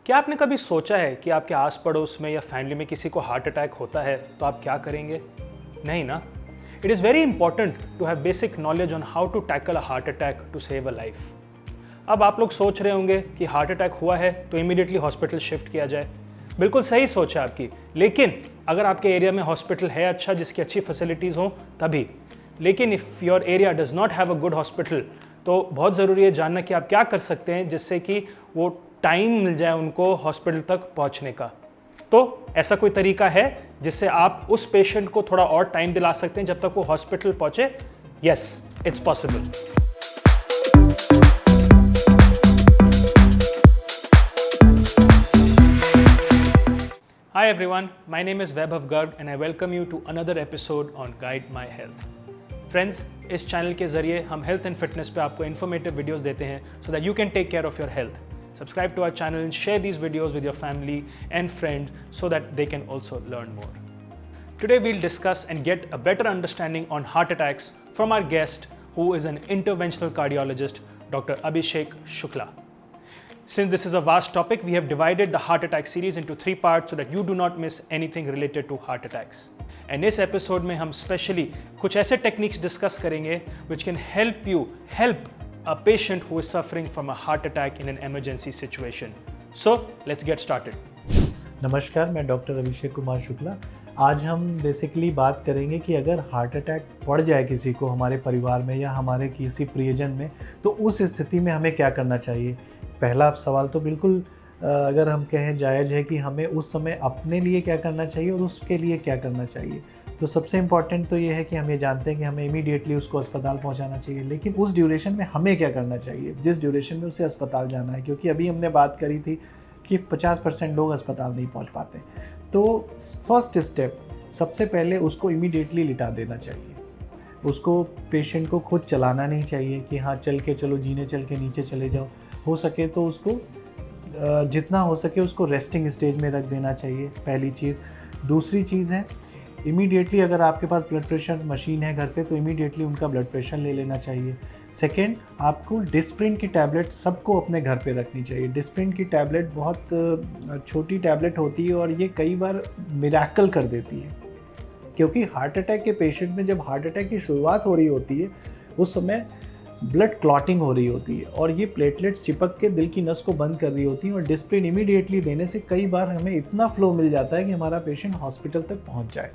क्या आपने कभी सोचा है कि आपके आस पड़ोस में या फैमिली में किसी को हार्ट अटैक होता है तो आप क्या करेंगे? नहीं ना। It is very important to have basic knowledge on how to tackle a heart attack to save a life. अब आप लोग सोच रहे होंगे कि हार्ट अटैक हुआ है तो इमीडिएटली हॉस्पिटल शिफ्ट किया जाए। बिल्कुल सही सोच है आपकी, लेकिन अगर आपके एरिया में हॉस्पिटल है अच्छा, जिसकी अच्छी फैसिलिटीज़ हों तभी। लेकिन if your area does not have a good hospital तो बहुत ज़रूरी है जानना कि आप क्या कर सकते हैं जिससे कि वो टाइम मिल जाए उनको हॉस्पिटल तक पहुंचने का। तो ऐसा कोई तरीका है जिससे आप उस पेशेंट को थोड़ा और टाइम दिला सकते हैं जब तक वो हॉस्पिटल पहुंचे? Yes, it's possible. Hi everyone, my name is Vaibhav Garg and I welcome you to another episode on Guide My Health. Friends, इस चैनल के जरिए हम हेल्थ एंड फिटनेस पे आपको इन्फॉर्मेटिव वीडियोस देते हैं so that you can take care of your health. Subscribe to our channel and share these videos with your family and friends so that they can also learn more. Today we'll discuss and get a better understanding on heart attacks from our guest who is an interventional cardiologist, Dr. Abhishek Shukla. Since this is a vast topic, we have divided the heart attack series into 3 parts so that you do not miss anything related to heart attacks. And इस episode में हम specially कुछ ऐसे techniques discuss करेंगे which can help a patient who is suffering from a heart attack in an emergency situation. So, let's get started. नमस्कार, मैं doctor Abhishek Kumar Shukla. आज हम बेसिकली बात करेंगे कि अगर हार्ट अटैक पड़ जाए किसी को हमारे परिवार में या हमारे किसी प्रियजन में, तो उस स्थिति में हमें क्या करना चाहिए। पहला सवाल तो बिल्कुल अगर हम कहें जायज़ है कि हमें उस समय अपने लिए क्या करना चाहिए और उसके लिए क्या करना चाहिए। तो सबसे इम्पॉर्टेंट तो ये है कि हम ये जानते हैं कि हमें इमीडिएटली उसको अस्पताल पहुंचाना चाहिए, लेकिन उस ड्यूरेशन में हमें क्या करना चाहिए जिस ड्यूरेशन में उसे अस्पताल जाना है, क्योंकि अभी हमने बात करी थी कि 50% लोग अस्पताल नहीं पहुंच पाते। तो फर्स्ट स्टेप, सबसे पहले उसको इमीडिएटली लिटा देना चाहिए। उसको पेशेंट को खुद चलाना नहीं चाहिए कि हाँ चल के चलो, जीने चल के नीचे चले जाओ। हो सके तो उसको जितना हो सके उसको रेस्टिंग स्टेज में रख देना चाहिए, पहली चीज़। दूसरी चीज़ है, इमीडिएटली अगर आपके पास ब्लड प्रेशर मशीन है घर पे तो इमीडिएटली उनका ब्लड प्रेशर ले लेना चाहिए। सेकेंड, आपको डिस्प्रिन की टैबलेट सबको अपने घर पे रखनी चाहिए। डिस्प्रिन की टैबलेट बहुत छोटी टैबलेट होती है और ये कई बार मिरेकल कर देती है, क्योंकि हार्ट अटैक के पेशेंट में जब हार्ट अटैक की शुरुआत हो रही होती है उस समय ब्लड क्लॉटिंग हो रही होती है और ये प्लेटलेट्स चिपक के दिल की नस को बंद कर रही होती हैं, और डिस्प्रिन इमीडिएटली देने से कई बार हमें इतना फ्लो मिल जाता है कि हमारा पेशेंट हॉस्पिटल तक पहुंच जाए।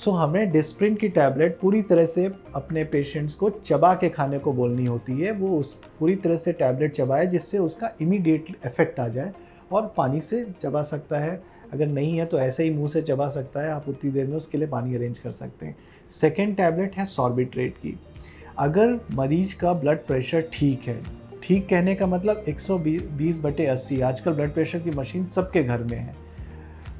सो हमें डिस्प्रिन की टैबलेट पूरी तरह से अपने पेशेंट्स को चबा के खाने को बोलनी होती है। वो उस पूरी तरह से टैबलेट चबाए जिससे उसका इमीडिएट इफेक्ट आ जाए, और पानी से चबा सकता है, अगर नहीं है तो ऐसे ही मुंह से चबा सकता है, आप उतनी देर में उसके लिए पानी अरेंज कर सकते हैं। सेकेंड टैबलेट है सॉर्बिट्रेट की। अगर मरीज का ब्लड प्रेशर ठीक है, ठीक कहने का मतलब 120/80, आजकल ब्लड प्रेशर की मशीन सबके घर में है।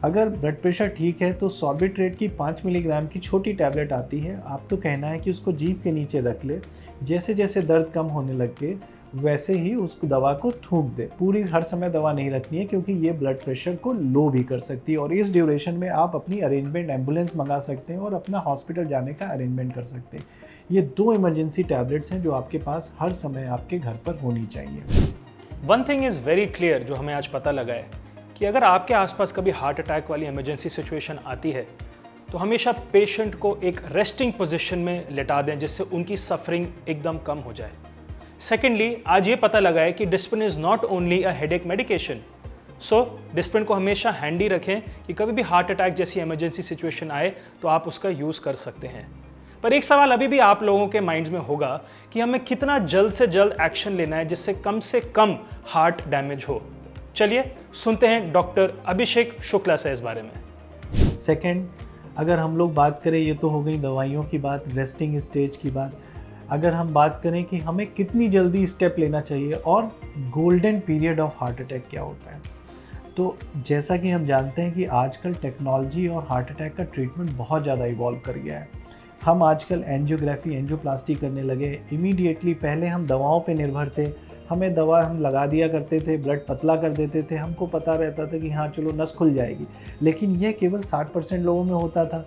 अगर ब्लड प्रेशर ठीक है तो सॉर्बिट्रेट की 5 मिलीग्राम की छोटी टैबलेट आती है। आपको कहना है कि उसको जीभ के नीचे रख ले, जैसे जैसे दर्द कम होने लगे वैसे ही उस दवा को थूक दे। पूरी हर समय दवा नहीं रखनी है, क्योंकि ये ब्लड प्रेशर को लो भी कर सकती है, और इस ड्यूरेशन में आप अपनी अरेंजमेंट एम्बुलेंस मंगा सकते हैं और अपना हॉस्पिटल जाने का अरेंजमेंट कर सकते हैं। ये 2 इमरजेंसी टैबलेट्स हैं जो आपके पास हर समय आपके घर पर होनी चाहिए। One thing is very clear जो हमें आज पता लगा है कि अगर आपके आसपास कभी हार्ट अटैक वाली इमरजेंसी सिचुएशन आती है तो हमेशा पेशेंट को एक रेस्टिंग पोजीशन में लेटा दें जिससे उनकी सफरिंग एकदम कम हो जाए। सेकेंडली, आज ये पता लगा है कि Disprin is not only a headache medication. So Disprin को हमेशा हैंडी रखें कि कभी भी हार्ट अटैक जैसी इमरजेंसी सिचुएशन आए तो आप उसका यूज़ कर सकते हैं। पर एक सवाल अभी भी आप लोगों के माइंड्स में होगा कि हमें कितना जल्द से जल्द एक्शन लेना है जिससे कम हार्ट डैमेज हो। चलिए सुनते हैं डॉक्टर अभिषेक शुक्ला से इस बारे में। सेकेंड, अगर हम लोग बात करें, ये तो हो गई दवाइयों की बात, रेस्टिंग स्टेज की बात। अगर हम बात करें कि हमें कितनी जल्दी स्टेप लेना चाहिए और golden period of heart attack क्या होता है, तो जैसा कि हम जानते हैं कि आजकल टेक्नोलॉजी और हार्ट अटैक का ट्रीटमेंट बहुत ज़्यादा इवॉल्व कर गया है। हम आजकल एंजियोग्राफी, एंजियोप्लास्टी करने लगे। इमीडिएटली पहले हम दवाओं पे निर्भर थे, हमें दवा हम लगा दिया करते थे, ब्लड पतला कर देते थे, हमको पता रहता था कि हाँ चलो नस खुल जाएगी, लेकिन यह केवल 60% लोगों में होता था।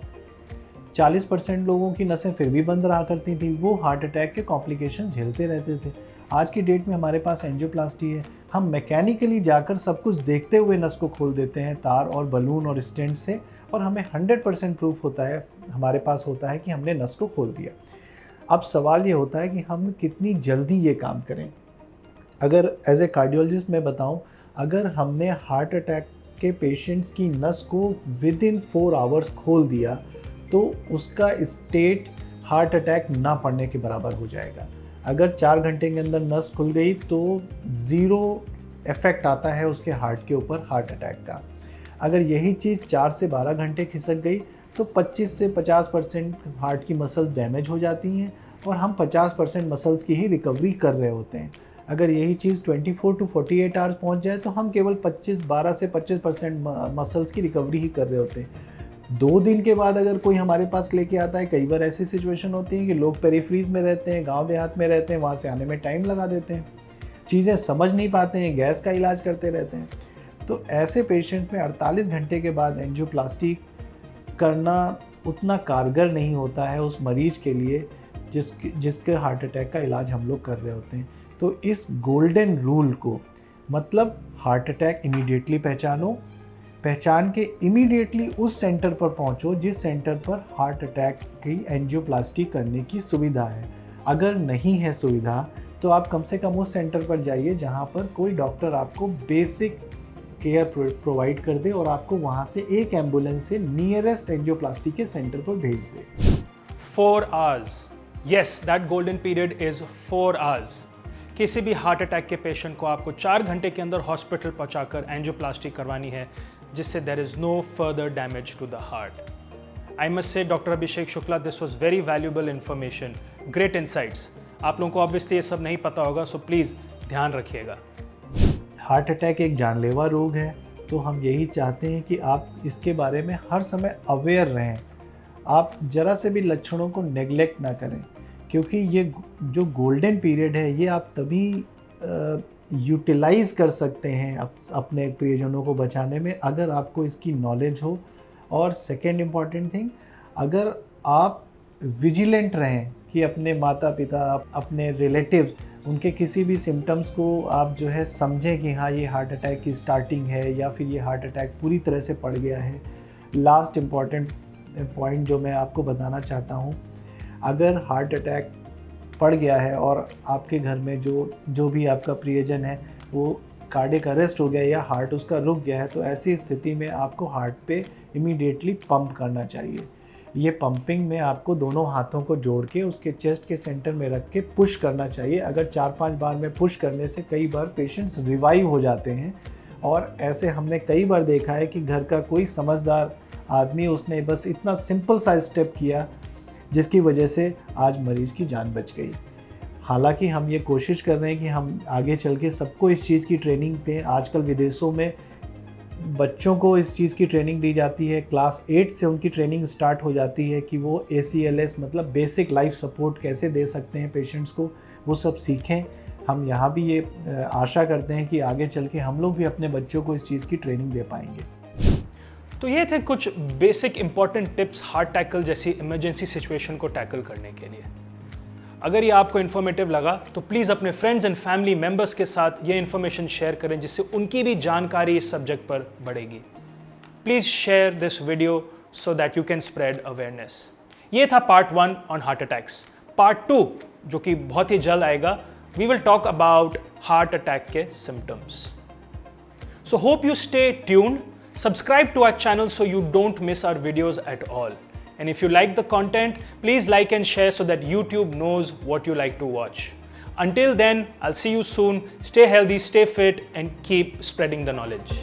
40% लोगों की नसें फिर भी बंद रहा करती थी, वो हार्ट अटैक के कॉम्प्लिकेशंस झेलते रहते थे। आज की डेट में हमारे पास एंजियोप्लास्टी है, हम मैकेनिकली जाकर सब कुछ देखते हुए नस को खोल देते हैं तार और बलून और स्टेंट से, और हमें 100% प्रूफ होता है, हमारे पास होता है कि हमने नस को खोल दिया। अब सवाल ये होता है कि हम कितनी जल्दी ये काम करें। अगर एज ए कार्डियोलॉजिस्ट मैं बताऊं, अगर हमने हार्ट अटैक के पेशेंट्स की नस को विद इन 4 आवर्स खोल दिया तो उसका स्टेट हार्ट अटैक ना पड़ने के बराबर हो जाएगा। अगर 4 घंटे के अंदर नस खुल गई तो 0 इफेक्ट आता है उसके हार्ट के ऊपर हार्ट अटैक का। अगर यही चीज़ 4 से 12 घंटे खिसक गई तो 25 से 50% हार्ट की मसल्स डैमेज हो जाती हैं और हम 50% मसल्स की ही रिकवरी कर रहे होते हैं। अगर यही चीज़ 24 to 48 आवर्स पहुंच जाए तो हम केवल 12 से 25% मसल्स की रिकवरी ही कर रहे होते हैं। 2 दिन के बाद अगर कोई हमारे पास लेके आता है, कई बार ऐसी सिचुएशन होती है कि लोग पेरीफ्रीज में रहते हैं, गांव देहात में रहते हैं, वहाँ से आने में टाइम लगा देते हैं, चीज़ें समझ नहीं पाते हैं, गैस का इलाज करते रहते हैं। तो ऐसे पेशेंट में 48 घंटे के बाद एंजियोप्लास्टी करना उतना कारगर नहीं होता है उस मरीज के लिए जिसके हार्ट अटैक का इलाज हम लोग कर रहे होते हैं। तो इस गोल्डन रूल को, मतलब हार्ट अटैक इमीडिएटली पहचान के इमीडिएटली उस सेंटर पर पहुंचो जिस सेंटर पर हार्ट अटैक की एंजियोप्लास्टी करने की सुविधा है। अगर नहीं है सुविधा तो आप कम से कम उस सेंटर पर जाइए जहां पर कोई डॉक्टर आपको बेसिक केयर प्रोवाइड कर दे और आपको वहां से एक एम्बुलेंस से नियरेस्ट एंजियोप्लास्टी के सेंटर पर भेज दे। 4 hours, yes, that golden period is 4 hours। किसी भी हार्ट अटैक के पेशेंट को आपको 4 घंटे के अंदर हॉस्पिटल पहुंचाकर एंजियोप्लास्टी करवानी है जिससे there is no further damage to the heart. I must say doctor Abhishek Shukla, this was very valuable information, great insights. आप लोगों को ऑब्वियसली ये सब नहीं पता होगा, सो प्लीज़ ध्यान रखिएगा। हार्ट अटैक एक जानलेवा रोग है, तो हम यही चाहते हैं कि आप इसके बारे में हर समय अवेयर रहें। आप ज़रा से भी लक्षणों को नेग्लेक्ट ना करें, क्योंकि ये जो गोल्डन पीरियड है ये आप तभी यूटिलाइज़ कर सकते हैं अपने प्रियजनों को बचाने में अगर आपको इसकी नॉलेज हो। और सेकेंड इम्पॉर्टेंट थिंग, अगर आप विजिलेंट रहें कि अपने माता पिता, अपने रिलेटिव्स, उनके किसी भी सिम्टम्स को आप जो है समझें कि हाँ ये हार्ट अटैक की स्टार्टिंग है या फिर ये हार्ट अटैक पूरी तरह से पड़ गया है। लास्ट इम्पॉर्टेंट पॉइंट जो मैं आपको बताना चाहता हूँ, अगर हार्ट अटैक पड़ गया है और आपके घर में जो भी आपका प्रियजन है वो कार्डियक अरेस्ट हो गया या हार्ट उसका रुक गया है, तो ऐसी स्थिति में आपको हार्ट पे इमीडिएटली पंप करना चाहिए। ये पंपिंग में आपको दोनों हाथों को जोड़ के उसके चेस्ट के सेंटर में रख के पुश करना चाहिए। अगर 4-5 बार में पुश करने से कई बार पेशेंट्स रिवाइव हो जाते हैं, और ऐसे हमने कई बार देखा है कि घर का कोई समझदार आदमी उसने बस इतना सिंपल सा स्टेप किया जिसकी वजह से आज मरीज़ की जान बच गई। हालांकि हम ये कोशिश कर रहे हैं कि हम आगे चल के सबको इस चीज़ की ट्रेनिंग दें। आजकल विदेशों में बच्चों को इस चीज़ की ट्रेनिंग दी जाती है, क्लास 8 से उनकी ट्रेनिंग स्टार्ट हो जाती है कि वो ACLS मतलब बेसिक लाइफ सपोर्ट कैसे दे सकते हैं पेशेंट्स को, वो सब सीखें। हम यहाँ भी ये आशा करते हैं कि आगे चल के हम लोग भी अपने बच्चों को इस चीज़ की ट्रेनिंग दे पाएंगे। तो ये थे कुछ basic important tips heart tackle जैसी इमरजेंसी सिचुएशन को टैकल करने के लिए। अगर ये आपको इन्फॉर्मेटिव लगा तो प्लीज़ अपने फ्रेंड्स एंड फैमिली मेम्बर्स के साथ ये इन्फॉर्मेशन शेयर करें जिससे उनकी भी जानकारी इस सब्जेक्ट पर बढ़ेगी। Please share this video so that you can spread awareness. ये था part 1 on heart attacks. Part 2 जो कि बहुत ही जल्द आएगा, we will talk about heart attack के symptoms. So hope you stay tuned. Subscribe to our channel so you don't miss our videos at all. And if you like the content, please like and share so that YouTube knows what you like to watch. Until then, I'll see you soon. Stay healthy, stay fit, and keep spreading the knowledge.